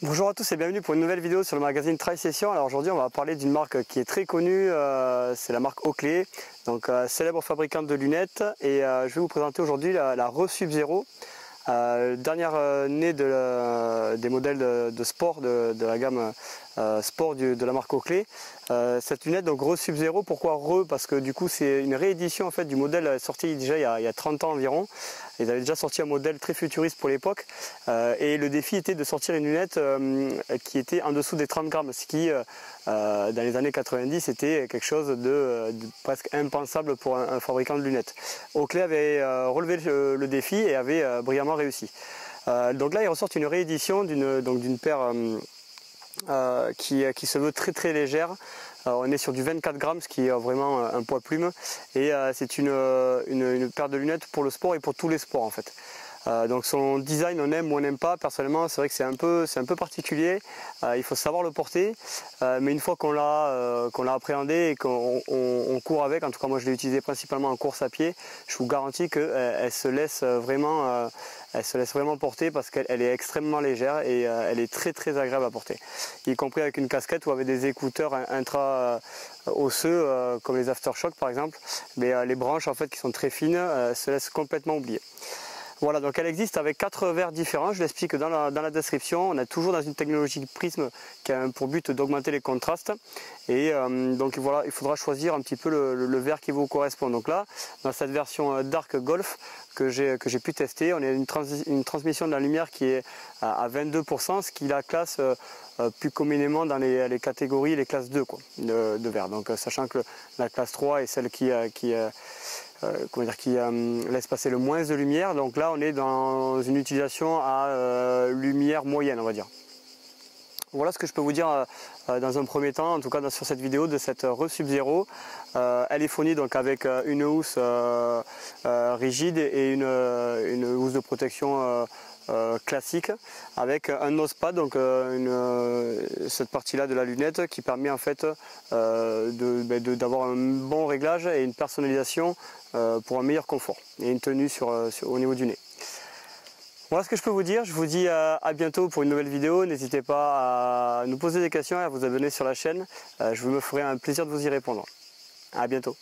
Bonjour à tous et bienvenue pour une nouvelle vidéo sur le magazine Tri-Session. Alors aujourd'hui on va parler d'une marque qui est très connue, c'est la marque Oakley, donc célèbre fabricante de lunettes, et je vais vous présenter aujourd'hui la Re Sub-Zero, dernière née des modèles de sport de la gamme sport de la marque Oakley. Cette lunette, donc Re Sub-Zero, pourquoi Re? Parce que du coup c'est une réédition en fait du modèle sorti déjà il y a 30 ans environ. Ils avaient déjà sorti un modèle très futuriste pour l'époque, et le défi était de sortir une lunette qui était en dessous des 30 grammes, ce qui dans les années 90 était quelque chose de presque impensable pour un fabricant de lunettes. Oakley avait relevé le défi et avait brillamment réussi. Donc là ils ressortent une réédition d'une paire qui se veut très légère. On est sur du 24 grammes, ce qui est vraiment un poids plume, et c'est une paire de lunettes pour le sport et pour tous les sports en fait. Donc son design, on aime ou on n'aime pas. Personnellement, c'est vrai que c'est un peu particulier. Il faut savoir le porter, mais une fois qu'on l'a appréhendé et qu'on court avec, en tout cas moi je l'ai utilisé principalement en course à pied, je vous garantis qu'elle se laisse vraiment porter, parce qu'elle est extrêmement légère et elle est très agréable à porter, y compris avec une casquette ou avec des écouteurs intra-osseux comme les Aftershock par exemple. Mais les branches en fait qui sont très fines se laissent complètement oublier. Voilà, donc elle existe avec 4 verres différents, je l'explique dans la description. On est toujours dans une technologie prisme qui a pour but d'augmenter les contrastes, et donc voilà, il faudra choisir un petit peu le verre qui vous correspond. Donc là, dans cette version Dark Golf que j'ai pu tester, on a une transmission de la lumière qui est à 22%, ce qui la classe plus communément dans les catégories, les classes 2 quoi, de verre. Donc sachant que la classe 3 est celle qui laisse passer le moins de lumière. Donc là on est dans une utilisation à lumière moyenne, on va dire. Voilà ce que je peux vous dire dans un premier temps, en tout cas sur cette vidéo de cette Re Sub-Zero. Elle est fournie donc avec une housse rigide et une housse de protection classique, avec un nosepad, donc cette partie là de la lunette qui permet en fait d'avoir un bon réglage et une personnalisation pour un meilleur confort et une tenue au niveau du nez. Voilà ce que je peux vous dire. Je vous dis à bientôt pour une nouvelle vidéo. N'hésitez pas à nous poser des questions et à vous abonner sur la chaîne. Je me ferai un plaisir de vous y répondre. À bientôt.